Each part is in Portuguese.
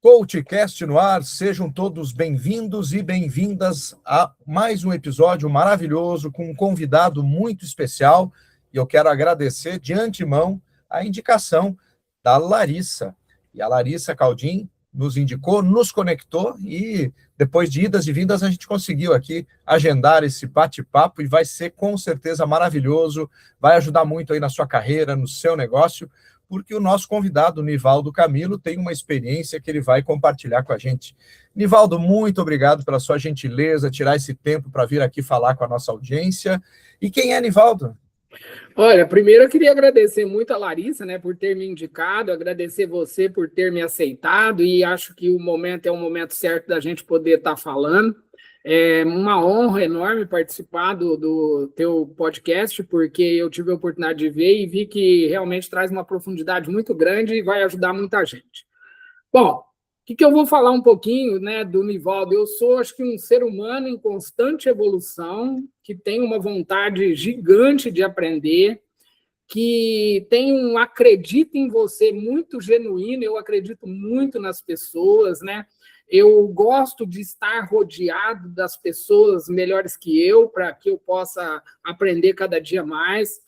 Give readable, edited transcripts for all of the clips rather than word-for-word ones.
CoachCast no ar, sejam todos bem-vindos e bem-vindas a mais um episódio maravilhoso com um convidado muito especial. E eu quero agradecer de antemão a indicação da Larissa. E a Larissa Caldin nos indicou, nos conectou e depois de idas e vindas a gente conseguiu aqui agendar esse bate-papo e vai ser com certeza maravilhoso, vai ajudar muito aí na sua carreira, no seu negócio, porque o nosso convidado, Nivaldo Camilo, tem uma experiência que ele vai compartilhar com a gente. Nivaldo, muito obrigado pela sua gentileza, tirar esse tempo para vir aqui falar com a nossa audiência. E quem é Nivaldo? Olha, primeiro eu queria agradecer muito a Larissa, né, por ter me indicado, agradecer você por ter me aceitado, e acho que o momento é o momento certo da gente poder estar falando. É uma honra enorme participar do teu podcast, porque eu tive a oportunidade de ver e vi que realmente traz uma profundidade muito grande e vai ajudar muita gente. Bom, o que eu vou falar um pouquinho, né, do Nivaldo? Eu sou, acho que, um ser humano em constante evolução, que tem uma vontade gigante de aprender, que tem um acredito em você muito genuíno, eu acredito muito nas pessoas, né? Eu gosto de estar rodeado das pessoas melhores que eu, para que eu possa aprender cada dia mais.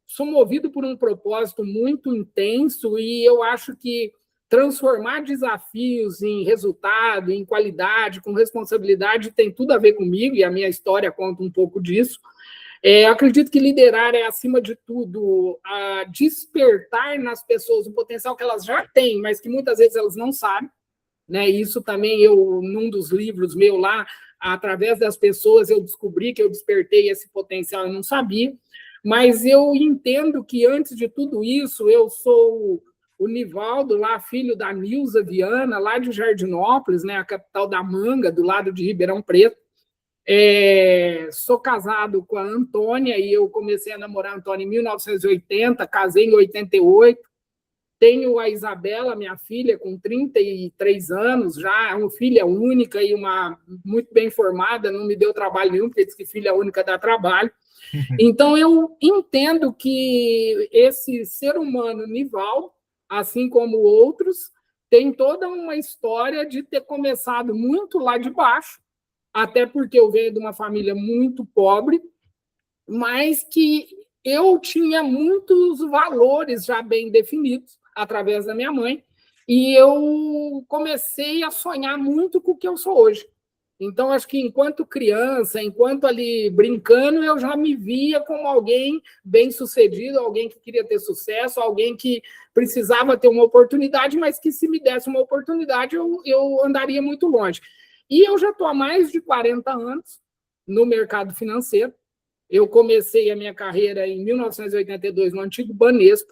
Sou movido por um propósito muito intenso e eu acho que transformar desafios em resultado, em qualidade, com responsabilidade, tem tudo a ver comigo, e a minha história conta um pouco disso. Acredito que liderar é, acima de tudo, despertar nas pessoas o potencial que elas já têm, mas que muitas vezes elas não sabem, né? Isso também eu, num dos livros meu lá, através das pessoas, eu descobri que eu despertei esse potencial, eu não sabia, mas eu entendo que, antes de tudo isso, eu sou o Nivaldo, lá, filho da Nilza Viana, lá de Jardinópolis, né, a capital da manga, do lado de Ribeirão Preto. Sou casado com a Antônia e eu comecei a namorar a Antônia em 1980, casei em 88. Tenho a Isabela, minha filha, com 33 anos, já uma filha única e uma muito bem formada, não me deu trabalho nenhum, porque diz que filha única dá trabalho. Então, eu entendo que esse ser humano, Nivaldo, assim como outros, tem toda uma história de ter começado muito lá de baixo, até porque eu venho de uma família muito pobre, mas que eu tinha muitos valores já bem definidos através da minha mãe, e eu comecei a sonhar muito com o que eu sou hoje. Então, acho que enquanto criança, enquanto ali brincando, eu já me via como alguém bem-sucedido, alguém que queria ter sucesso, alguém que precisava ter uma oportunidade, mas que, se me desse uma oportunidade, eu andaria muito longe. E eu já estou há mais de 40 anos no mercado financeiro. Eu comecei a minha carreira em 1982 no antigo Banespa,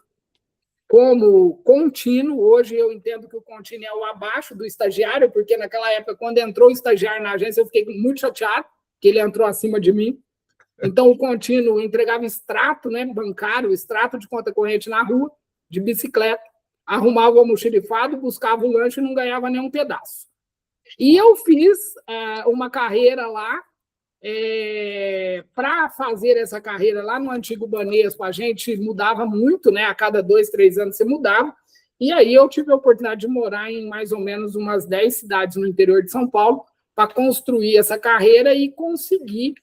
como contínuo. Hoje eu entendo que o contínuo é o abaixo do estagiário, porque naquela época, quando entrou o estagiário na agência, eu fiquei muito chateado, que ele entrou acima de mim. Então, o contínuo entregava extrato, né, bancário, extrato de conta corrente na rua, de bicicleta, arrumava o almoxarifado, buscava o lanche e não ganhava nenhum pedaço. E eu fiz uma carreira lá. Para fazer essa carreira lá no antigo Banespa, a gente mudava muito, né? A cada 2, 3 anos você mudava. E aí eu tive a oportunidade de morar em mais ou menos umas 10 cidades no interior de São Paulo para construir essa carreira e conseguir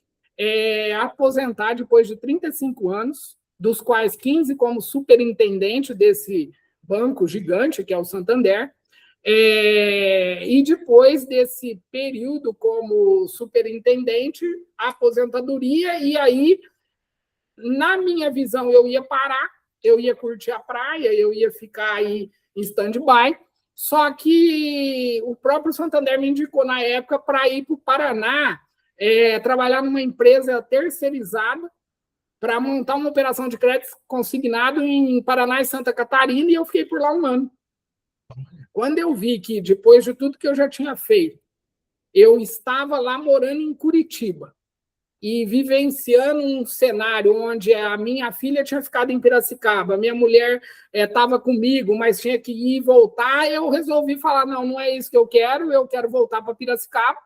aposentar depois de 35 anos, dos quais 15 como superintendente desse banco gigante, que é o Santander. E depois desse período como superintendente, a aposentadoria, e aí, na minha visão, eu ia parar, eu ia curtir a praia, eu ia ficar aí em stand-by, só que o próprio Santander me indicou na época para ir para o Paraná, trabalhar numa empresa terceirizada para montar uma operação de crédito consignado em Paraná e Santa Catarina, e eu fiquei por lá um ano. Quando eu vi que, depois de tudo que eu já tinha feito, eu estava lá morando em Curitiba e vivenciando um cenário onde a minha filha tinha ficado em Piracicaba, a minha mulher estava comigo, mas tinha que ir e voltar, eu resolvi falar, não é isso que eu quero voltar para Piracicaba.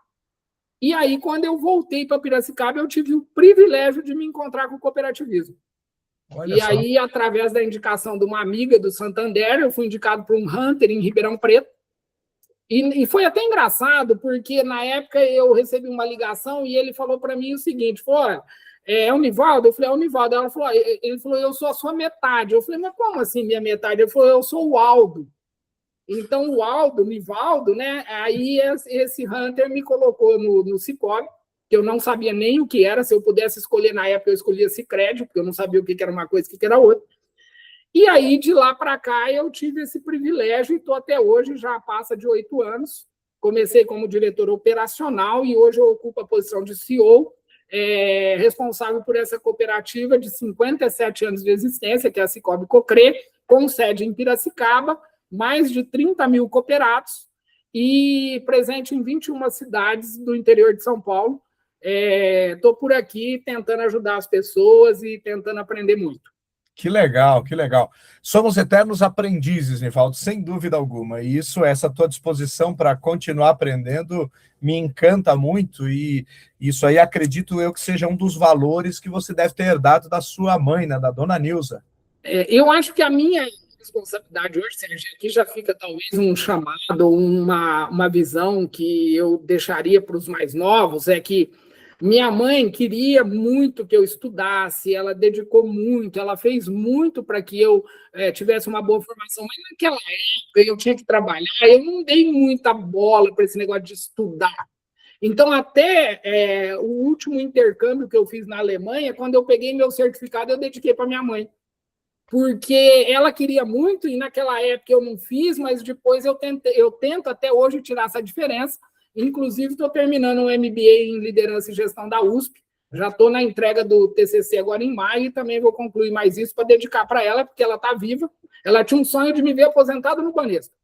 E aí, quando eu voltei para Piracicaba, eu tive o privilégio de me encontrar com o cooperativismo. Olha E só. aí, através da indicação de uma amiga do Santander, eu fui indicado para um Hunter em Ribeirão Preto. E foi até engraçado, porque na época eu recebi uma ligação e ele falou para mim o seguinte: falou, olha, é o Nivaldo? Eu falei, é o Nivaldo. Ele falou, eu sou a sua metade. Eu falei, mas como assim minha metade? Ele falou, eu sou o Aldo. Então, o Aldo, Nivaldo, né? Aí esse Hunter me colocou no Sicoob, que eu não sabia nem o que era. Se eu pudesse escolher na época, eu escolhia Sicredi, porque eu não sabia o que era uma coisa e o que era outra. E aí, de lá para cá, eu tive esse privilégio e estou até hoje, já passa de 8 anos. Comecei como diretor operacional e hoje eu ocupo a posição de CEO, responsável por essa cooperativa de 57 anos de existência, que é a Sicoob Cocre, com sede em Piracicaba, mais de 30 mil cooperados e presente em 21 cidades do interior de São Paulo. Estou por aqui tentando ajudar as pessoas e tentando aprender muito. Que legal, que legal. Somos eternos aprendizes, Nivaldo, sem dúvida alguma. E essa tua disposição para continuar aprendendo me encanta muito. E isso aí acredito eu que seja um dos valores que você deve ter herdado da sua mãe, né, da dona Nilza. Eu acho que a minha responsabilidade hoje, Sérgio, aqui já fica talvez um chamado, uma visão que eu deixaria para os mais novos, é que minha mãe queria muito que eu estudasse, ela dedicou muito, ela fez muito para que eu tivesse uma boa formação, mas naquela época eu tinha que trabalhar, eu não dei muita bola para esse negócio de estudar. Então, até o último intercâmbio que eu fiz na Alemanha, quando eu peguei meu certificado, eu dediquei para minha mãe. Porque ela queria muito, e naquela época eu não fiz, mas depois eu tento até hoje tirar essa diferença. Inclusive, estou terminando um MBA em Liderança e Gestão da USP. Já estou na entrega do TCC agora em maio e também vou concluir mais isso para dedicar para ela, porque ela está viva. Ela tinha um sonho de me ver aposentado no Banespa.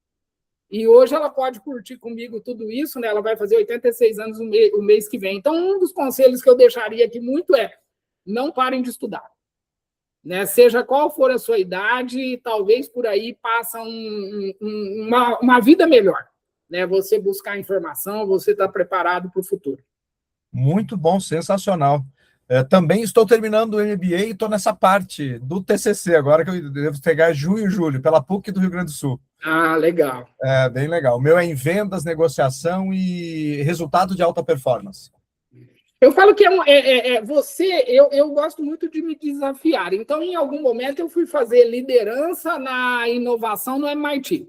E hoje ela pode curtir comigo tudo isso, né? Ela vai fazer 86 anos o mês que vem. Então, um dos conselhos que eu deixaria aqui muito é: não parem de estudar. Né? Seja qual for a sua idade, talvez por aí passa uma vida melhor. Né? Você buscar informação, você estar preparado para o futuro. Muito bom, sensacional. Também estou terminando o MBA e estou nessa parte do TCC agora, que eu devo pegar junho e julho, pela PUC do Rio Grande do Sul. Ah, legal. Bem legal. O meu é em vendas, negociação e resultado de alta performance. Eu falo que eu gosto muito de me desafiar. Então, em algum momento, eu fui fazer liderança na inovação no MIT.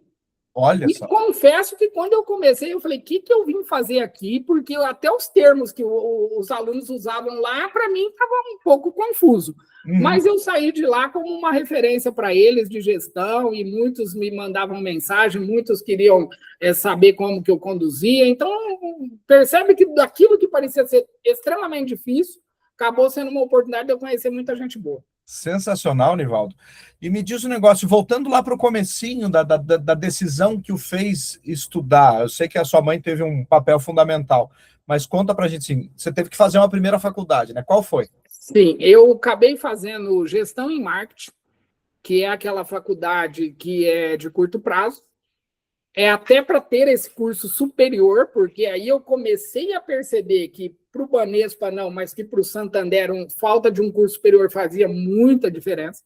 Olha só. E confesso que quando eu comecei, eu falei, o que eu vim fazer aqui? Porque até os termos que os alunos usavam lá, para mim, estava um pouco confuso. Mas eu saí de lá como uma referência para eles de gestão, e muitos me mandavam mensagem, muitos queriam saber como que eu conduzia. Então, percebe que daquilo que parecia ser extremamente difícil, acabou sendo uma oportunidade de eu conhecer muita gente boa. Sensacional, Nivaldo. E me diz um negócio, voltando lá para o comecinho da decisão que o fez estudar, eu sei que a sua mãe teve um papel fundamental, mas conta para a gente, assim, você teve que fazer uma primeira faculdade, né? Qual foi? Sim, eu acabei fazendo gestão em marketing, que é aquela faculdade que é de curto prazo, até para ter esse curso superior, porque aí eu comecei a perceber que para o Banespa não, mas que para o Santander falta de um curso superior fazia muita diferença.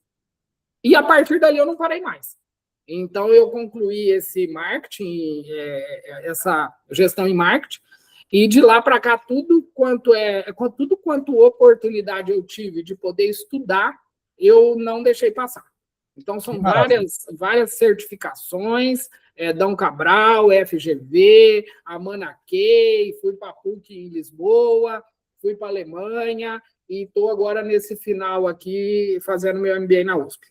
E a partir dali eu não parei mais. Então eu concluí esse marketing, essa gestão em marketing, e de lá para cá tudo quanto oportunidade eu tive de poder estudar, eu não deixei passar. Então são várias certificações, Dom Cabral, FGV, a Manaquei, fui para a PUC em Lisboa, fui para a Alemanha e estou agora nesse final aqui fazendo meu MBA na USP.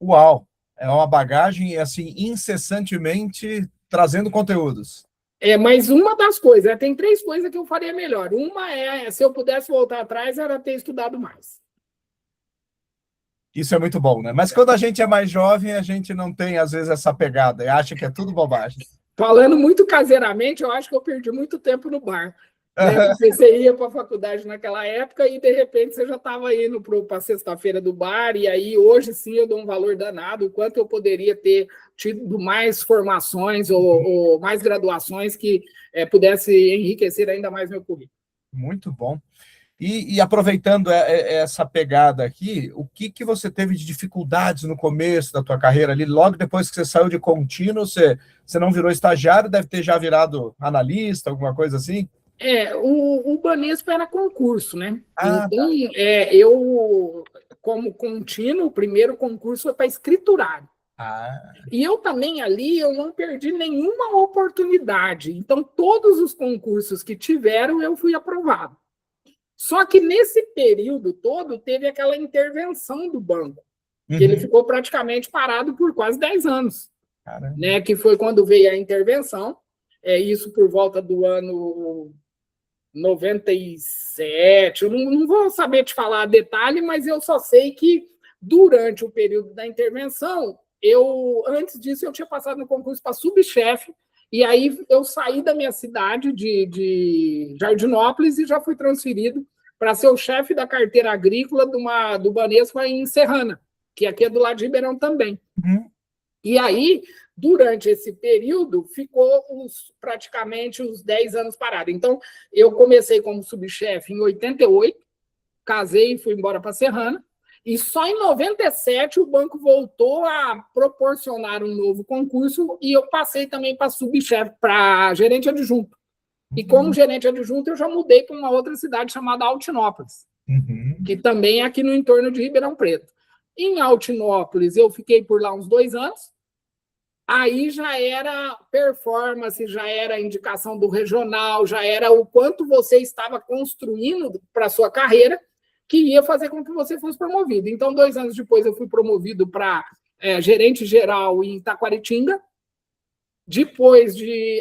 Uau! É uma bagagem, assim, incessantemente trazendo conteúdos. Mas uma das coisas, tem 3 coisas que eu faria melhor. Uma se eu pudesse voltar atrás, era ter estudado mais. Isso é muito bom, né? Mas quando a gente é mais jovem, a gente não tem, às vezes, essa pegada e acha que é tudo bobagem. Falando muito caseiramente, eu acho que eu perdi muito tempo no bar. Né? Porque você ia para a faculdade naquela época e, de repente, você já estava indo para a sexta-feira do bar, e aí hoje sim eu dou um valor danado, o quanto eu poderia ter tido mais formações ou mais graduações que pudesse enriquecer ainda mais meu currículo. Muito bom. E aproveitando essa pegada aqui, o que você teve de dificuldades no começo da tua carreira ali? Logo depois que você saiu de contínuo, você não virou estagiário, deve ter já virado analista, alguma coisa assim? O Banespa era concurso, né? Ah, Então, eu, como contínuo, o primeiro concurso foi para escriturário. ah. E eu também ali, eu não perdi nenhuma oportunidade. Então, todos os concursos que tiveram, eu fui aprovado. Só que nesse período todo, teve aquela intervenção do banco, que ele ficou praticamente parado por quase 10 anos. Caramba. Né? Que foi quando veio a intervenção, isso por volta do ano 97, eu não vou saber te falar detalhe, mas eu só sei que durante o período da intervenção, antes disso, eu tinha passado no concurso para subchefe, e aí eu saí da minha cidade de Jardinópolis e já fui transferido para ser o chefe da carteira agrícola do Banespa em Serrana, que aqui é do lado de Ribeirão também. E aí, durante esse período, ficou praticamente os 10 anos parado. Então, eu comecei como subchefe em 88, casei e fui embora para Serrana, e só em 97 o banco voltou a proporcionar um novo concurso e eu passei também para subchefe, para gerente adjunto. E como gerente adjunto, eu já mudei para uma outra cidade chamada Altinópolis, que também é aqui no entorno de Ribeirão Preto. Em Altinópolis, eu fiquei por lá uns 2 anos, aí já era performance, já era indicação do regional, já era o quanto você estava construindo para a sua carreira, que ia fazer com que você fosse promovido. Então, 2 anos depois, eu fui promovido para gerente geral em Taquaritinga. Depois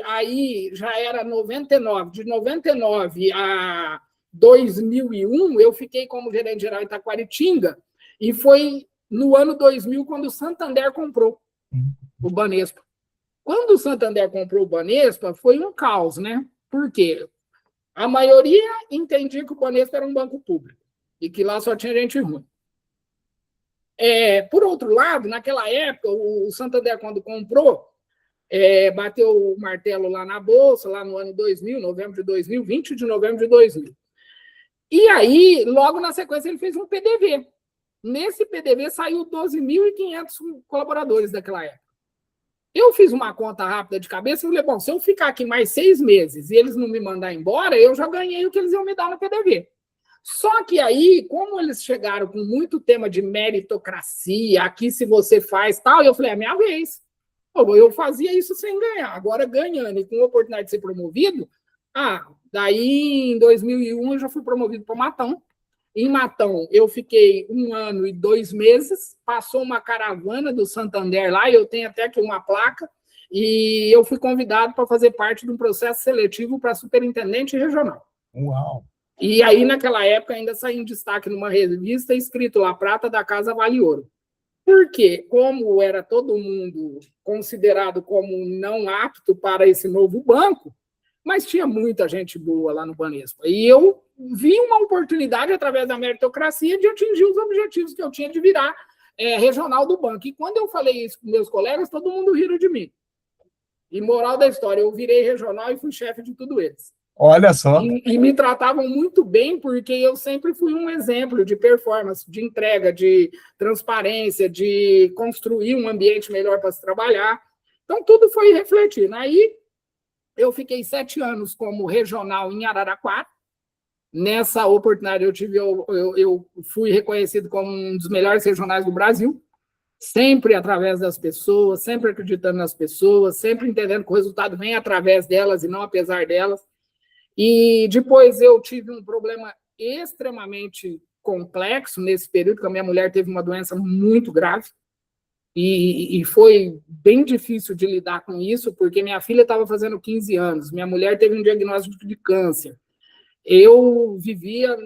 aí já era 99, de 99 a 2001, eu fiquei como gerente geral em Taquaritinga, e foi no ano 2000 quando o Santander comprou o Banespa. Quando o Santander comprou o Banespa, foi um caos, né? Por quê? A maioria entendia que o Banespa era um banco público e que lá só tinha gente ruim. Por outro lado, naquela época, o Santander, quando comprou, bateu o martelo lá na Bolsa, lá no ano 2000, novembro de 2000, 20 de novembro de 2000. E aí, logo na sequência, ele fez um PDV. Nesse PDV saiu 12.500 colaboradores daquela época. Eu fiz uma conta rápida de cabeça e falei, bom, se eu ficar aqui mais 6 meses e eles não me mandarem embora, eu já ganhei o que eles iam me dar no PDV. Só que aí, como eles chegaram com muito tema de meritocracia, aqui se você faz tal, eu falei, é minha vez. Eu fazia isso sem ganhar, agora ganhando e com a oportunidade de ser promovido, daí em 2001 eu já fui promovido para Matão. Em Matão, eu fiquei 1 ano e 2 meses, passou uma caravana do Santander lá, eu tenho até aqui uma placa, e eu fui convidado para fazer parte de um processo seletivo para superintendente regional. Uau! E aí, naquela época, ainda saí em destaque numa revista escrito lá, Prata da Casa Vale Ouro. Por quê? Como era todo mundo considerado como não apto para esse novo banco, mas tinha muita gente boa lá no Banespa. E eu vi uma oportunidade, através da meritocracia, de atingir os objetivos que eu tinha de virar regional do banco. E quando eu falei isso com meus colegas, todo mundo riram de mim. E moral da história, eu virei regional e fui chefe de tudo eles. Olha só. E me tratavam muito bem, porque eu sempre fui um exemplo de performance, de entrega, de transparência, de construir um ambiente melhor para se trabalhar. Então, tudo foi refletido. Aí, eu fiquei 7 anos como regional em Araraquara. Nessa oportunidade, eu fui reconhecido como um dos melhores regionais do Brasil, sempre através das pessoas, sempre acreditando nas pessoas, sempre entendendo que o resultado vem através delas e não apesar delas. E depois eu tive um problema extremamente complexo nesse período, que a minha mulher teve uma doença muito grave, e foi bem difícil de lidar com isso, porque minha filha estava fazendo 15 anos, minha mulher teve um diagnóstico de câncer, eu vivia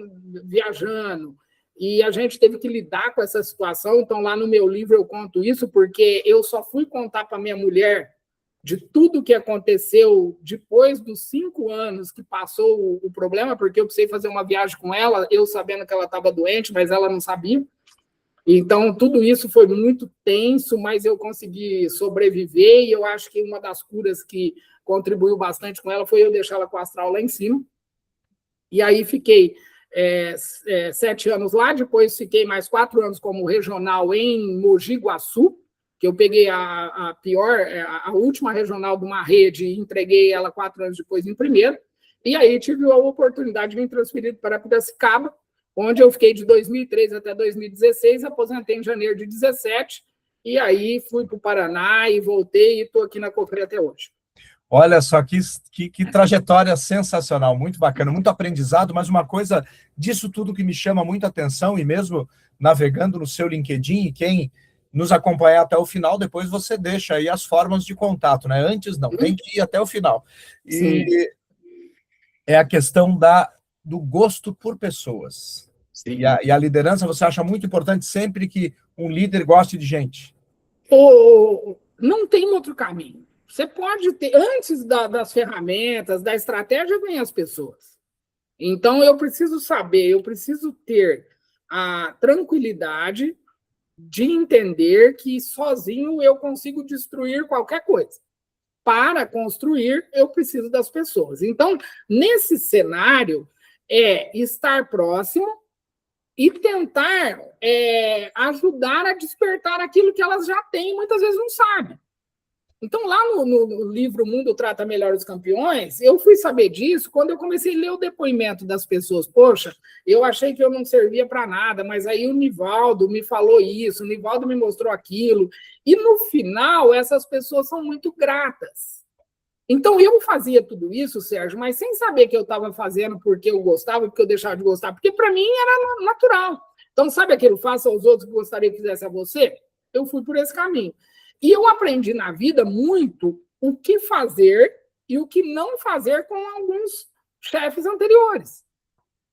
viajando, e a gente teve que lidar com essa situação. Então, lá no meu livro eu conto isso, porque eu só fui contar para minha mulher de tudo que aconteceu depois dos 5 anos que passou o problema, porque eu precisei fazer uma viagem com ela, eu sabendo que ela estava doente, mas ela não sabia. Então, tudo isso foi muito tenso, mas eu consegui sobreviver, e eu acho que uma das curas que contribuiu bastante com ela foi eu deixar ela com o astral lá em cima. E aí fiquei 7 anos lá, depois fiquei mais 4 anos como regional em Mogi Guaçu, que eu peguei a última regional de uma rede e entreguei ela 4 anos depois em primeiro, e aí tive a oportunidade de me transferir para Piracicaba, onde eu fiquei de 2003 até 2016, aposentei em janeiro de 2017, e aí fui para o Paraná e voltei e estou aqui na Cofre até hoje. Olha só que trajetória sensacional, muito bacana, muito aprendizado, mas uma coisa disso tudo que me chama muito atenção, e mesmo navegando no seu LinkedIn, e quem nos acompanhar até o final, depois você deixa aí as formas de contato, né? Antes não, tem que ir até o final. E Sim. é a questão do gosto por pessoas. E a liderança, você acha muito importante sempre que um líder goste de gente? Não tem outro caminho. Você pode ter, antes das ferramentas, da estratégia, vem as pessoas. Então, eu preciso saber, eu preciso ter a tranquilidade de entender que sozinho eu consigo destruir qualquer coisa. Para construir, eu preciso das pessoas. Então, nesse cenário, estar próximo e tentar ajudar a despertar aquilo que elas já têm e muitas vezes não sabem. Então, lá no livro O Mundo Trata Melhor os Campeões, eu fui saber disso quando eu comecei a ler o depoimento das pessoas. Poxa, eu achei que eu não servia para nada, mas aí o Nivaldo me falou isso, o Nivaldo me mostrou aquilo. E, no final, essas pessoas são muito gratas. Então, eu fazia tudo isso, Sérgio, mas sem saber que eu estava fazendo porque eu gostava, porque eu deixava de gostar, porque para mim era natural. Então, sabe aquilo, faça aos outros que gostaria que fizesse a você? Eu fui por esse caminho. E eu aprendi na vida muito o que fazer e o que não fazer com alguns chefes anteriores.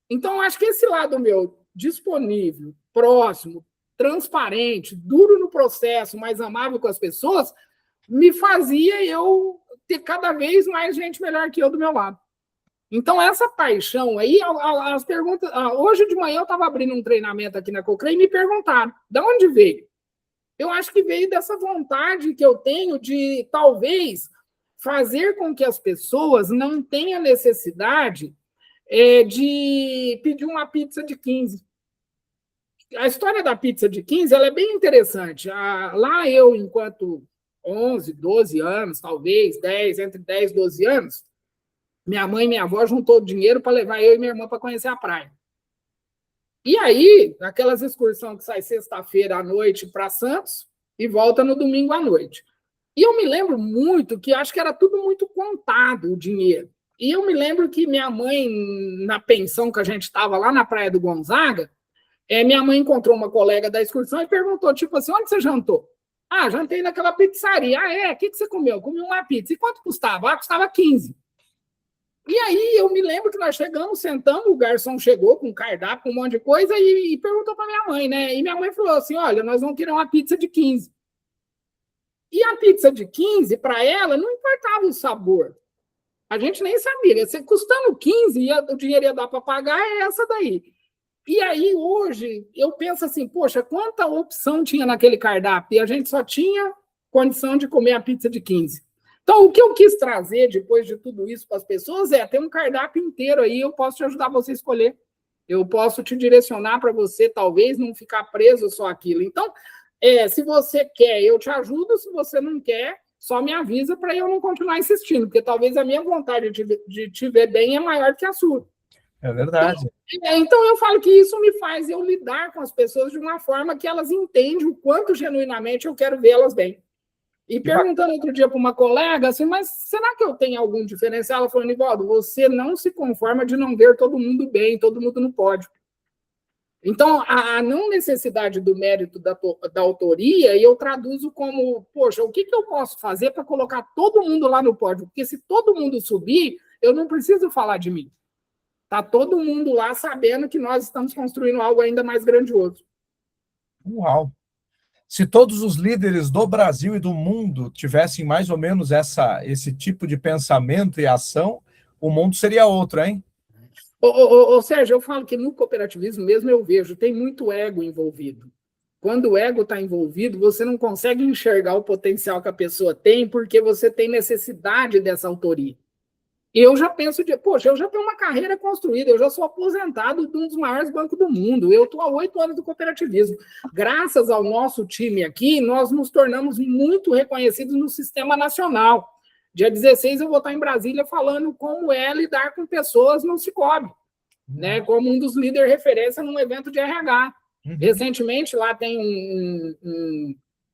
Então, acho que esse lado meu, disponível, próximo, transparente, duro no processo, mais amável com as pessoas, me fazia eu ter cada vez mais gente melhor que eu do meu lado. Então, essa paixão aí, as perguntas... Hoje de manhã eu estava abrindo um treinamento aqui na Cochrane e me perguntaram, de onde veio? Eu acho que veio dessa vontade que eu tenho de, talvez, fazer com que as pessoas não tenham necessidade de pedir uma pizza de 15. A história da pizza de 15 ela é bem interessante. Lá eu, enquanto 11, 12 anos, talvez, entre 10 e 12 anos, minha mãe e minha avó juntou dinheiro para levar eu e minha irmã para conhecer a praia. E aí, aquelas excursões que sai sexta-feira à noite para Santos e volta no domingo à noite. E eu me lembro muito que acho que era tudo muito contado, o dinheiro. E eu me lembro que minha mãe, na pensão que a gente estava lá na Praia do Gonzaga, minha mãe encontrou uma colega da excursão e perguntou, tipo assim, onde você jantou? Ah, jantei naquela pizzaria. Ah, o que você comeu? Comi uma pizza. E quanto custava? Ah, custava 15. E aí eu me lembro que nós chegamos, sentamos, o garçom chegou com um cardápio, com um monte de coisa, e perguntou para minha mãe, né? E minha mãe falou assim: olha, nós vamos querer uma pizza de 15. E a pizza de 15, para ela, não importava o sabor. A gente nem sabia. Se custando 15, o dinheiro ia dar para pagar, é essa daí. E aí, hoje, eu penso assim, poxa, quanta opção tinha naquele cardápio? E a gente só tinha condição de comer a pizza de 15. Então, o que eu quis trazer depois de tudo isso para as pessoas ter um cardápio inteiro aí, eu posso te ajudar você a escolher. Eu posso te direcionar para você, talvez, não ficar preso só aquilo. Então, se você quer, eu te ajudo. Se você não quer, só me avisa para eu não continuar insistindo, porque talvez a minha vontade de te ver bem é maior que a sua. É verdade. Então, eu falo que isso me faz eu lidar com as pessoas de uma forma que elas entendem o quanto genuinamente eu quero vê-las bem. E perguntando outro dia para uma colega, assim, mas será que eu tenho algum diferencial? Ela falou, Nivaldo, você não se conforma de não ver todo mundo bem, todo mundo no pódio. Então, a não necessidade do mérito da autoria, eu traduzo como, poxa, o que eu posso fazer para colocar todo mundo lá no pódio? Porque se todo mundo subir, eu não preciso falar de mim. Está todo mundo lá sabendo que nós estamos construindo algo ainda mais grandioso. Uau! Se todos os líderes do Brasil e do mundo tivessem mais ou menos esse tipo de pensamento e ação, o mundo seria outro, hein? Sérgio, eu falo que no cooperativismo mesmo eu vejo, tem muito ego envolvido. Quando o ego está envolvido, você não consegue enxergar o potencial que a pessoa tem porque você tem necessidade dessa autoria. eu já penso poxa, eu já tenho uma carreira construída, eu já sou aposentado de um dos maiores bancos do mundo, eu estou há 8 anos do cooperativismo. Graças ao nosso time aqui, nós nos tornamos muito reconhecidos no sistema nacional. Dia 16 eu vou estar em Brasília falando como é lidar com pessoas no Sicoob, né, como um dos líderes referência num evento de RH. Recentemente, lá tem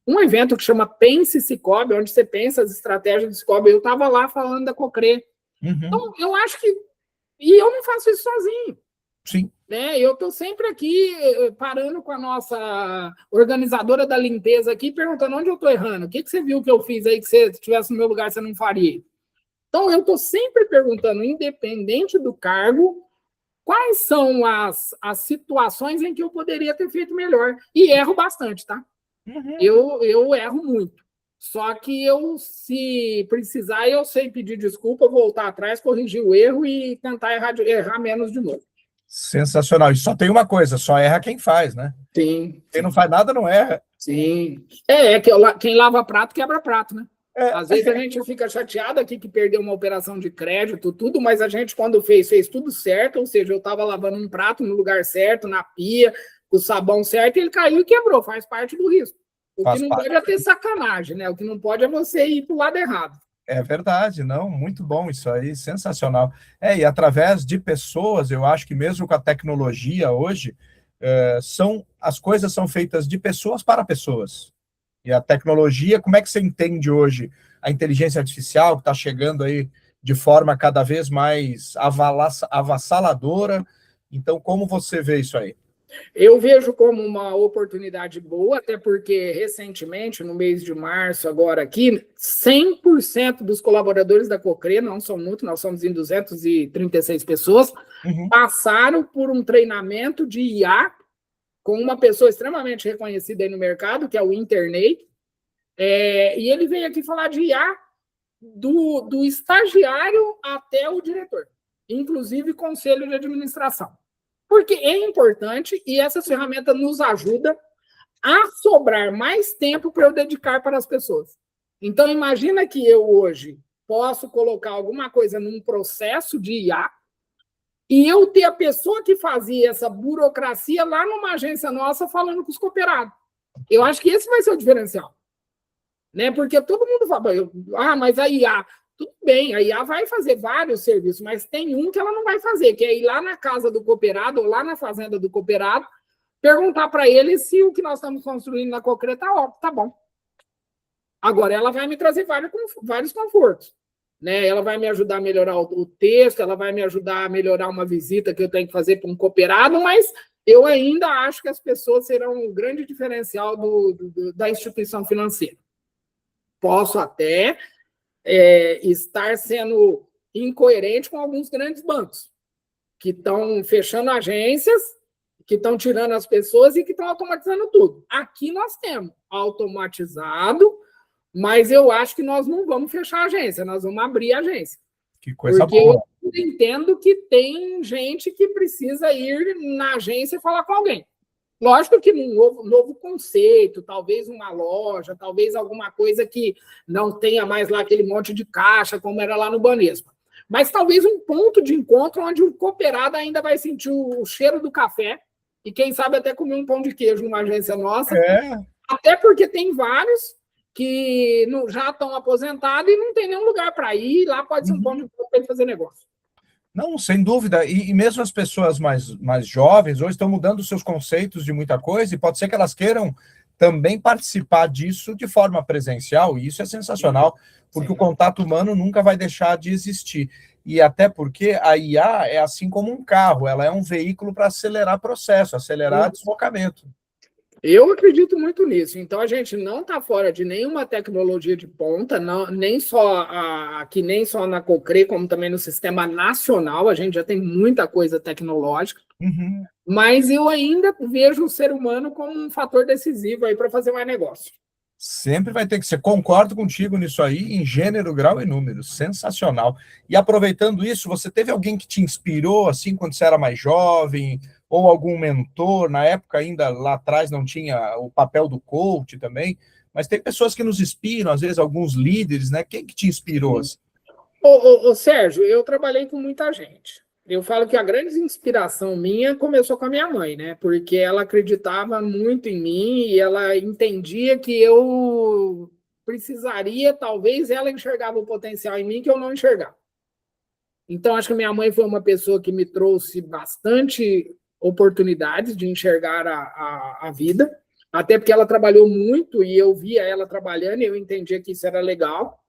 um evento que chama Pense Sicoob, onde você pensa as estratégias do Sicoob. Eu estava lá falando da Cocre. Então, eu acho que... E eu não faço isso sozinho. Sim. Né? Eu estou sempre aqui parando com a nossa organizadora da limpeza aqui, perguntando onde eu estou errando. O que você viu que eu fiz aí que se estivesse no meu lugar você não faria? Então, eu estou sempre perguntando, independente do cargo, quais são as situações em que eu poderia ter feito melhor. E erro bastante, tá? Eu erro muito. Só que se precisar, eu sei pedir desculpa, voltar atrás, corrigir o erro e tentar errar menos de novo. Sensacional. E só tem uma coisa, só erra quem faz, né? Sim. Quem não faz nada não erra. Sim. Quem lava prato, quebra prato, né? Às vezes a gente fica chateado aqui que perdeu uma operação de crédito, tudo, mas a gente, quando fez tudo certo, ou seja, eu estava lavando um prato no lugar certo, na pia, com o sabão certo, e ele caiu e quebrou, faz parte do risco. O que não pode é ter sacanagem, né? O que não pode é você ir para o lado errado. É verdade, não, muito bom isso aí, sensacional. E através de pessoas, eu acho que mesmo com a tecnologia hoje, as coisas são feitas de pessoas para pessoas. E a tecnologia, como é que você entende hoje a inteligência artificial que está chegando aí de forma cada vez mais avassaladora? Então, como você vê isso aí? Eu vejo como uma oportunidade boa, até porque recentemente, no mês de março, agora aqui, 100% dos colaboradores da Cocre, não são muitos, nós somos em 236 pessoas, passaram por um treinamento de IA com uma pessoa extremamente reconhecida aí no mercado, que é o Internei, e ele veio aqui falar de IA do estagiário até o diretor, inclusive conselho de administração. Porque é importante e essa ferramenta nos ajuda a sobrar mais tempo para eu dedicar para as pessoas. Então, imagina que eu hoje posso colocar alguma coisa num processo de IA e eu ter a pessoa que fazia essa burocracia lá numa agência nossa falando com os cooperados. Eu acho que esse vai ser o diferencial. Né? Porque todo mundo fala, mas a IA... Tudo bem, a IA vai fazer vários serviços, mas tem um que ela não vai fazer, que é ir lá na casa do cooperado ou lá na fazenda do cooperado, perguntar para ele se o que nós estamos construindo na Cocre tá bom. Agora, ela vai me trazer vários confortos. Né? Ela vai me ajudar a melhorar o texto, ela vai me ajudar a melhorar uma visita que eu tenho que fazer para um cooperado, mas eu ainda acho que as pessoas serão um grande diferencial da instituição financeira. Posso até... estar sendo incoerente com alguns grandes bancos que estão fechando agências, que estão tirando as pessoas e que estão automatizando tudo. Aqui nós temos automatizado, mas eu acho que nós não vamos fechar a agência, nós vamos abrir a agência. Que coisa porque boa. Eu entendo que tem gente que precisa ir na agência e falar com alguém. Lógico que num novo conceito, talvez uma loja, talvez alguma coisa que não tenha mais lá aquele monte de caixa, como era lá no Banespa. Mas talvez um ponto de encontro onde o cooperado ainda vai sentir o cheiro do café e, quem sabe, até comer um pão de queijo numa agência nossa. Até porque tem vários que já estão aposentados e não tem nenhum lugar para ir. Lá pode ser um pão de queijo para ele fazer negócio. Não, sem dúvida. E mesmo as pessoas mais jovens hoje estão mudando seus conceitos de muita coisa e pode ser que elas queiram também participar disso de forma presencial, e isso é sensacional, porque o contato humano nunca vai deixar de existir. E até porque a IA é assim como um carro, ela é um veículo para acelerar processo, acelerar deslocamento. Eu acredito muito nisso. Então, a gente não está fora de nenhuma tecnologia de ponta, nem só na Cocre, como também no sistema nacional. A gente já tem muita coisa tecnológica. Mas eu ainda vejo o ser humano como um fator decisivo aí para fazer mais negócio. Sempre vai ter que ser. Concordo contigo nisso aí, em gênero, grau e número. Sensacional. E aproveitando isso, você teve alguém que te inspirou, assim, quando você era mais jovem, ou algum mentor? Na época ainda, lá atrás, não tinha o papel do coach também, mas tem pessoas que nos inspiram, às vezes alguns líderes, né? Quem que te inspirou? Assim? Sérgio, eu trabalhei com muita gente. Eu falo que a grande inspiração minha começou com a minha mãe, né? Porque ela acreditava muito em mim e ela entendia que eu precisaria, talvez ela enxergava o potencial em mim que eu não enxergava. Então, acho que minha mãe foi uma pessoa que me trouxe bastante oportunidades de enxergar a vida, até porque ela trabalhou muito e eu via ela trabalhando e eu entendia que isso era legal.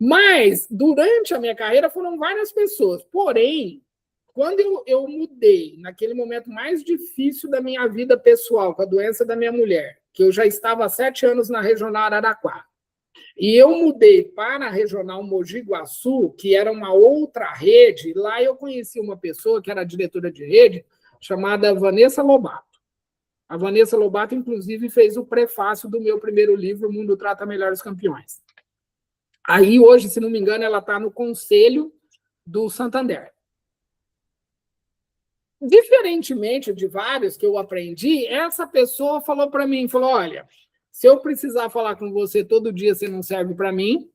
Mas, durante a minha carreira, foram várias pessoas. Porém, quando eu mudei, naquele momento mais difícil da minha vida pessoal, com a doença da minha mulher, que eu já estava há 7 anos na Regional Araraquara, e eu mudei para a Regional Mogi Guaçu, que era uma outra rede. Lá eu conheci uma pessoa que era diretora de rede, chamada Vanessa Lobato. A Vanessa Lobato, inclusive, fez o prefácio do meu primeiro livro, O Mundo Trata Melhor os Campeões. Aí, hoje, se não me engano, ela está no conselho do Santander. Diferentemente de vários que eu aprendi, essa pessoa falou para mim, falou, olha, se eu precisar falar com você todo dia, você não serve para mim,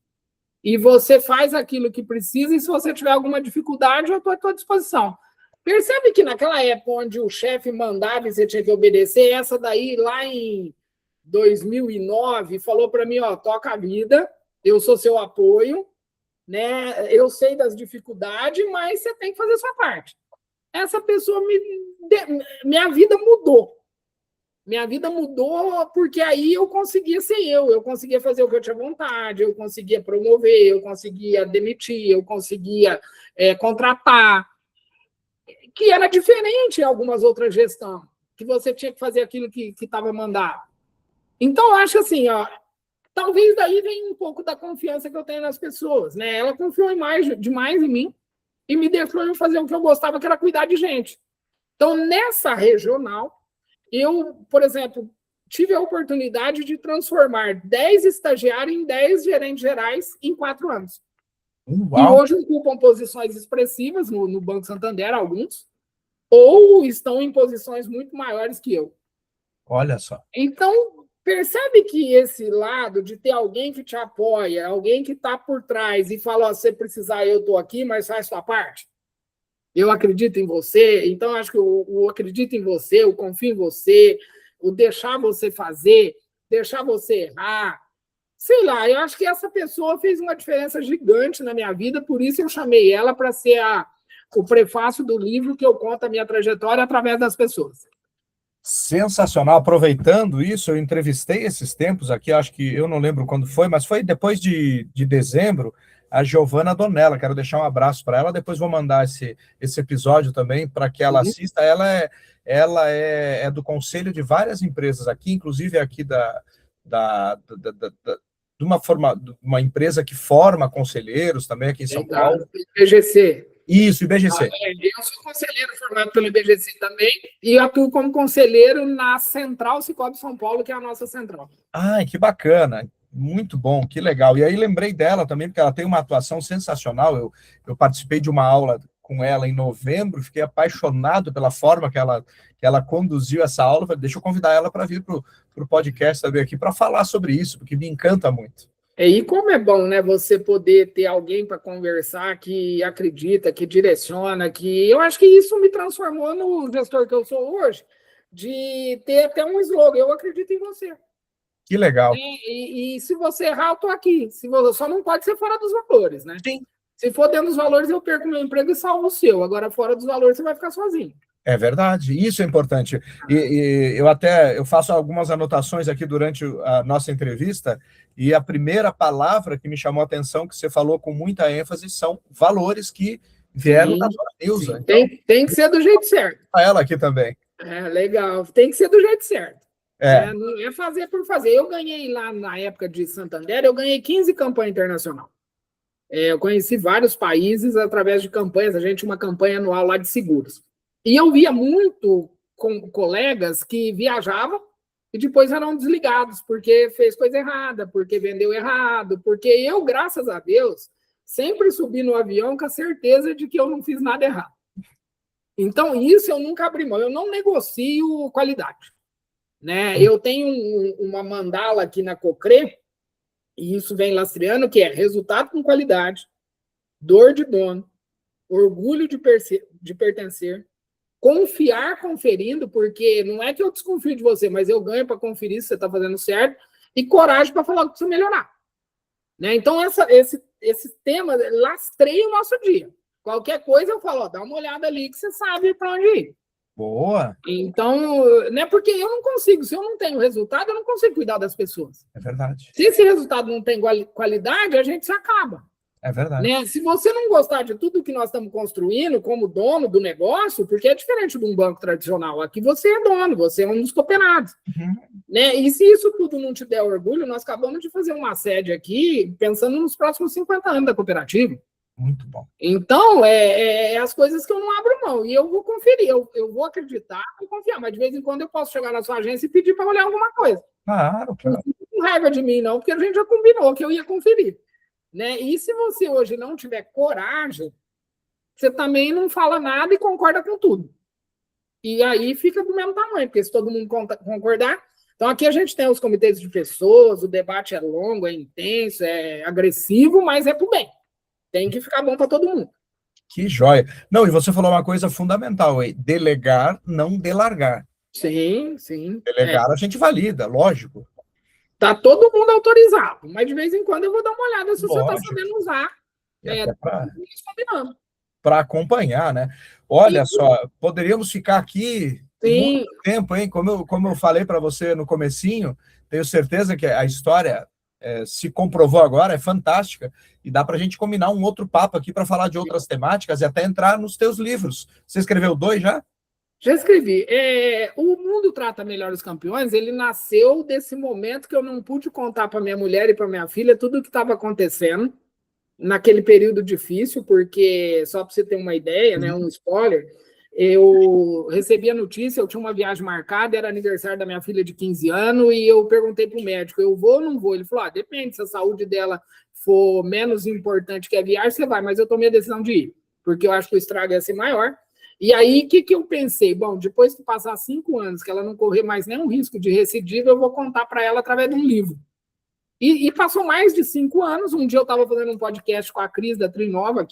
e você faz aquilo que precisa, e se você tiver alguma dificuldade, eu estou à tua disposição. Percebe que naquela época onde o chefe mandava e você tinha que obedecer, essa daí, lá em 2009, falou para mim, ó, toca a vida, eu sou seu apoio, né? Eu sei das dificuldades, mas você tem que fazer a sua parte. Essa pessoa minha vida mudou. Minha vida mudou porque aí eu conseguia ser eu conseguia fazer o que eu tinha vontade, eu conseguia promover, eu conseguia demitir, eu conseguia contratar, que era diferente em algumas outras gestões, que você tinha que fazer aquilo que estava mandado. Então, eu acho assim, ó, talvez daí venha um pouco da confiança que eu tenho nas pessoas, né? Ela confiou demais em mim e me deixou eu fazer o que eu gostava, que era cuidar de gente. Então, nessa regional, eu, por exemplo, tive a oportunidade de transformar 10 estagiários em 10 gerentes gerais em 4 anos. Uau. E hoje ocupam posições expressivas no Banco Santander, alguns, ou estão em posições muito maiores que eu. Olha só. Então, percebe que esse lado de ter alguém que te apoia, alguém que está por trás e fala, oh, se você precisar, eu estou aqui, mas faz sua parte. Eu acredito em você, então acho que o acredito em você, o confio em você, o deixar você fazer, deixar você errar. Sei lá, eu acho que essa pessoa fez uma diferença gigante na minha vida, por isso eu chamei ela para ser o prefácio do livro que eu conto a minha trajetória através das pessoas. Sensacional. Aproveitando isso, eu entrevistei esses tempos aqui, acho que eu não lembro quando foi, mas foi depois de dezembro, a Giovana Donella. Quero deixar um abraço para ela, depois vou mandar esse episódio também para que ela assista. Ela é do conselho de várias empresas aqui, inclusive aqui de uma empresa que forma conselheiros também aqui em São Paulo. IBGC. Isso, IBGC. Eu sou conselheiro formado pelo IBGC também e atuo como conselheiro na Central Sicoob São Paulo, que é a nossa central. Ai, que bacana. Muito bom, que legal. E aí lembrei dela também, porque ela tem uma atuação sensacional. Eu participei de uma aula com ela em novembro, fiquei apaixonado pela forma que ela conduziu essa aula. Falei, deixa eu convidar ela para vir para o podcast também aqui para falar sobre isso, porque me encanta muito. E como é bom, né, você poder ter alguém para conversar que acredita, que direciona, que eu acho que isso me transformou no gestor que eu sou hoje, de ter até um slogan, eu acredito em você. Que legal. E se você errar, eu estou aqui. Só não pode ser fora dos valores, né? Sim. Se for dentro dos valores, eu perco meu emprego e salvo o seu. Agora, fora dos valores, você vai ficar sozinho. É verdade, isso é importante. E eu faço algumas anotações aqui durante a nossa entrevista, e a primeira palavra que me chamou a atenção, que você falou com muita ênfase, são valores que vieram da dona Nilza. Então, tem que ser do jeito certo. Ela aqui também. Legal. Tem que ser do jeito certo. Não é fazer por fazer. Eu ganhei lá na época de Santander, eu ganhei 15 campanhas internacionais. Eu conheci vários países através de campanhas. A gente tinha uma campanha anual lá de seguros. E eu via muito com colegas que viajavam e depois eram desligados porque fez coisa errada, porque vendeu errado, porque eu, graças a Deus, sempre subi no avião com a certeza de que eu não fiz nada errado. Então, isso eu nunca abri mão. Eu não negocio qualidade. Né? Eu tenho uma mandala aqui na Cocre, e isso vem lastreando, que é resultado com qualidade, dor de dono, orgulho de pertencer, confiar conferindo, porque não é que eu desconfio de você, mas eu ganho para conferir se você está fazendo certo, e coragem para falar que precisa melhorar. Né? Então, esse tema lastreia o nosso dia. Qualquer coisa eu falo, ó, dá uma olhada ali que você sabe para onde ir. Boa! Então, né, porque eu não consigo, se eu não tenho resultado, eu não consigo cuidar das pessoas. É verdade. Se esse resultado não tem qualidade, a gente se acaba. É verdade. Né? Se você não gostar de tudo que nós estamos construindo como dono do negócio, porque é diferente de um banco tradicional, aqui você é dono, você é um dos cooperados. Uhum. Né? E se isso tudo não te der orgulho, nós acabamos de fazer uma sede aqui pensando nos próximos 50 anos da cooperativa. Muito bom. Então, as coisas que eu não abro mão. E eu vou conferir, eu vou acreditar e confiar. Mas de vez em quando eu posso chegar na sua agência e pedir para olhar alguma coisa. Claro, claro. Não fica com raiva de mim, não, porque a gente já combinou que eu ia conferir. Né? E se você hoje não tiver coragem, você também não fala nada e concorda com tudo. E aí fica do mesmo tamanho, porque se todo mundo concordar... Então, aqui a gente tem os comitês de pessoas, o debate é longo, é intenso, é agressivo, mas é pro bem. Tem que ficar bom para todo mundo. Que joia. Não, e você falou uma coisa fundamental, delegar, não delargar. Sim, sim. Delegar a gente valida, lógico. Tá todo mundo autorizado, mas de vez em quando eu vou dar uma olhada se você está sabendo usar. Para acompanhar, né? Olha só, poderíamos ficar aqui muito tempo, hein? Como eu falei para você no comecinho, tenho certeza que a história se comprovou agora, é fantástica, e dá para a gente combinar um outro papo aqui para falar de outras temáticas e até entrar nos teus livros. Você escreveu 2 já? Já escrevi. O Mundo Trata Melhor os Campeões, ele nasceu desse momento que eu não pude contar para minha mulher e para minha filha tudo o que estava acontecendo naquele período difícil, porque, só para você ter uma ideia, né, um spoiler, eu recebi a notícia, eu tinha uma viagem marcada, era aniversário da minha filha de 15 anos, e eu perguntei para o médico, eu vou ou não vou? Ele falou, depende, se a saúde dela for menos importante que a viagem, você vai, mas eu tomei a decisão de ir, porque eu acho que o estrago ia ser maior. E aí, o que eu pensei? Bom, depois que passar 5 anos, que ela não correr mais nenhum risco de recidiva, eu vou contar para ela através de um livro. E passou mais de 5 anos. Um dia eu estava fazendo um podcast com a Cris da Trinova,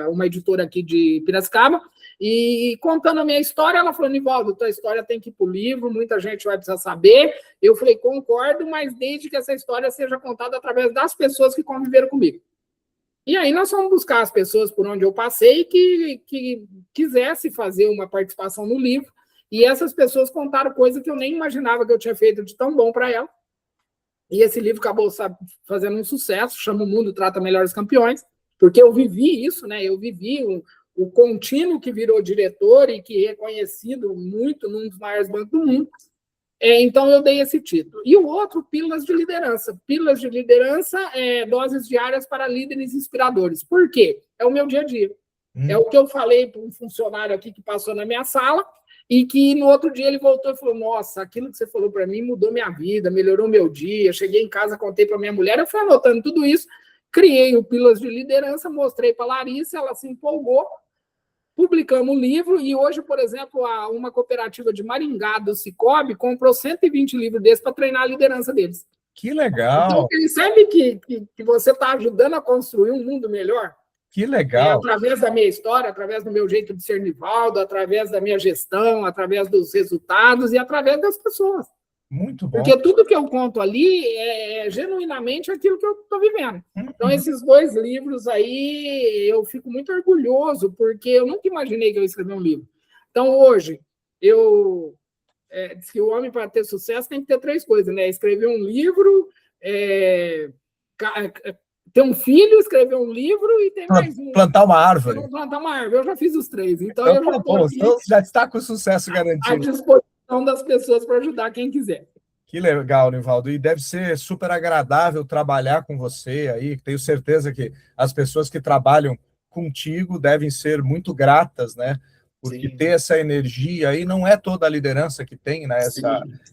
uma editora aqui de Piracicaba, e contando a minha história, ela falou, Nivaldo, tua história tem que ir para o livro, muita gente vai precisar saber. Eu falei, concordo, mas desde que essa história seja contada através das pessoas que conviveram comigo. E aí nós fomos buscar as pessoas por onde eu passei que quisesse fazer uma participação no livro, e essas pessoas contaram coisas que eu nem imaginava que eu tinha feito de tão bom para ela. E esse livro acabou fazendo um sucesso, chama O Mundo Trata Melhor os Campeões, porque eu vivi isso, né? Eu vivi o contínuo que virou diretor e que é reconhecido muito num dos maiores bancos do mundo. Então, eu dei esse título. E o outro, Pílulas de Liderança. Pílulas de Liderança, doses diárias para líderes inspiradores. Por quê? É o meu dia a dia. É o que eu falei para um funcionário aqui que passou na minha sala e que no outro dia ele voltou e falou, nossa, aquilo que você falou para mim mudou minha vida, melhorou meu dia. Cheguei em casa, contei para minha mulher, eu fui anotando tudo isso, criei o Pílulas de Liderança, mostrei para a Larissa, ela se empolgou, publicamos o livro e hoje, por exemplo, uma cooperativa de Maringá, do Cicobi, comprou 120 livros desses para treinar a liderança deles. Que legal! Então, ele sabe que você está ajudando a construir um mundo melhor? Que legal! Através da minha história, através do meu jeito de ser Nivaldo, através da minha gestão, através dos resultados e através das pessoas. Muito bom. Porque tudo que eu conto ali é genuinamente aquilo que eu estou vivendo. Então, esses 2 livros aí, eu fico muito orgulhoso, porque eu nunca imaginei que eu ia escrever um livro. Então, hoje, diz que o homem, para ter sucesso, tem que ter 3 coisas, né? Escrever um livro, ter um filho, escrever um livro e ter mais um. Plantar uma árvore. Plantar uma árvore. Eu já fiz os 3. Então eu já está com sucesso garantido. À disposição das pessoas para ajudar quem quiser. Que legal, Nivaldo. E deve ser super agradável trabalhar com você aí. Tenho certeza que as pessoas que trabalham contigo devem ser muito gratas, né? Porque ter essa energia aí não é toda a liderança que tem, né?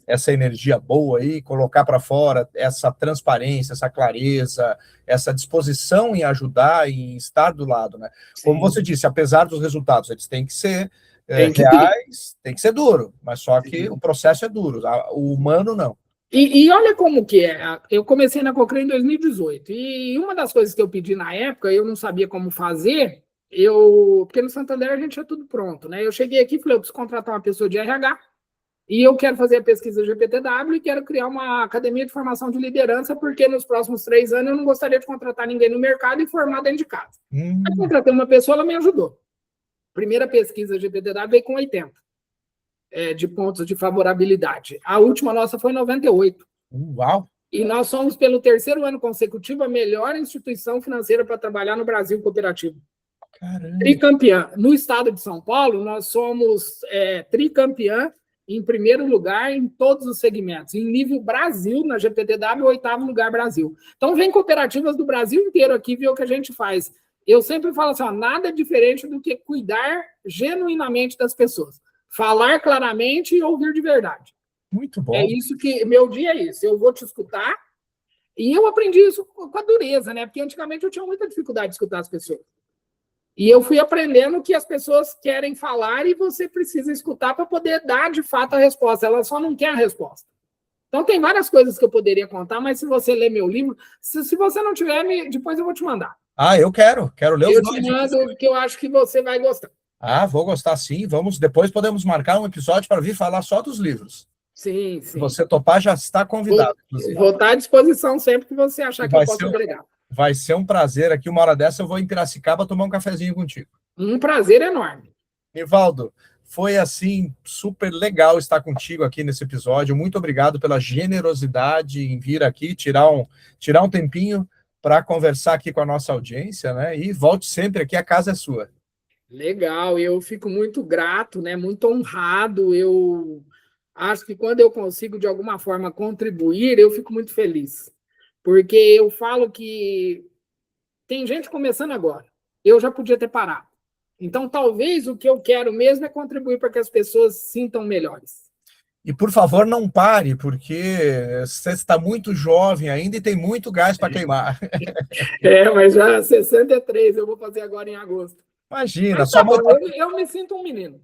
Essa energia boa aí, colocar para fora essa transparência, essa clareza, essa disposição em ajudar e em estar do lado, né? Como você disse, apesar dos resultados, eles têm que ser reais, tem que ser duro, mas só que o processo é duro, o humano não. E olha como que é. Eu comecei na Cochrane em 2018. E uma das coisas que eu pedi na época, eu não sabia como fazer, porque no Santander a gente tinha tudo pronto, né? Eu cheguei aqui e falei, eu preciso contratar uma pessoa de RH, e eu quero fazer a pesquisa GPTW e quero criar uma academia de formação de liderança, porque nos próximos 3 anos eu não gostaria de contratar ninguém no mercado e formar dentro de casa. Aí contratei uma pessoa, ela me ajudou. Primeira pesquisa GPTW veio com 80 de pontos de favorabilidade. A última nossa foi 98. Uau! E nós somos, pelo 3º ano consecutivo, a melhor instituição financeira para trabalhar no Brasil cooperativo. Caramba! Tricampeã. No estado de São Paulo, nós somos tricampeã em primeiro lugar em todos os segmentos. Em nível Brasil, na GPTW, 8º lugar Brasil. Então, vem cooperativas do Brasil inteiro aqui ver o que a gente faz. Eu sempre falo assim, ó, nada diferente do que cuidar genuinamente das pessoas. Falar claramente e ouvir de verdade. Muito bom. É isso que... Meu dia é isso. Eu vou te escutar. E eu aprendi isso com a dureza, né? Porque antigamente eu tinha muita dificuldade de escutar as pessoas. E eu fui aprendendo que as pessoas querem falar e você precisa escutar para poder dar, de fato, a resposta. Ela só não quer a resposta. Então, tem várias coisas que eu poderia contar, mas se você ler meu livro, se você não tiver, depois eu vou te mandar. Ah, eu quero ler os dois. Eu te mando, porque eu acho que você vai gostar. Ah, vou gostar sim. Depois podemos marcar um episódio para vir falar só dos livros. Sim. Se você topar, já está convidado. Vou estar à disposição sempre que você achar que eu posso agregar. Vai ser um prazer aqui. Uma hora dessa eu vou em Piracicaba tomar um cafezinho contigo. Um prazer enorme. Nivaldo, foi assim super legal estar contigo aqui nesse episódio. Muito obrigado pela generosidade em vir aqui, tirar um tempinho para conversar aqui com a nossa audiência, né? E volte sempre aqui, a casa é sua. Legal, eu fico muito grato, né? Muito honrado. Eu acho que quando eu consigo, de alguma forma, contribuir, eu fico muito feliz. Porque eu falo que tem gente começando agora. Eu já podia ter parado. Então, talvez o que eu quero mesmo é contribuir para que as pessoas se sintam melhores. E, por favor, não pare, porque você está muito jovem ainda e tem muito gás para queimar. Mas já 63, eu vou fazer agora em agosto. Imagina. Mas tá bom, eu me sinto um menino.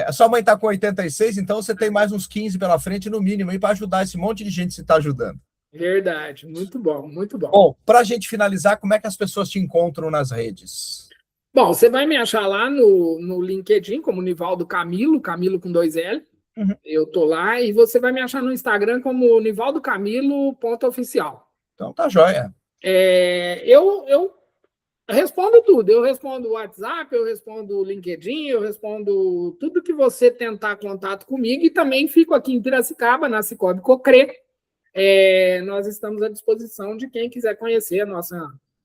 A sua mãe está com 86, então você tem mais uns 15 pela frente, no mínimo, para ajudar esse monte de gente que você está ajudando. Verdade, muito bom, muito bom. Bom, para a gente finalizar, como é que as pessoas te encontram nas redes? Bom, você vai me achar lá no LinkedIn, como Nivaldo Camilo, Camilo com 2 L. Uhum. Eu tô lá, e você vai me achar no Instagram como nivaldo.camilo.oficial. Então tá joia. Eu respondo tudo. Eu respondo o WhatsApp, eu respondo o LinkedIn, eu respondo tudo que você tentar contato comigo, e também fico aqui em Piracicaba, na Cicobi Cochrane. Nós estamos à disposição de quem quiser conhecer a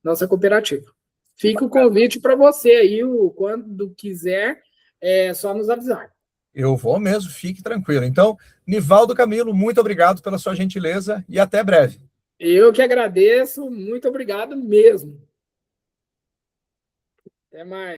nossa cooperativa. Fica o convite para você aí, quando quiser, é só nos avisar. Eu vou mesmo, fique tranquilo. Então, Nivaldo Camilo, muito obrigado pela sua gentileza e até breve. Eu que agradeço, muito obrigado mesmo. Até mais.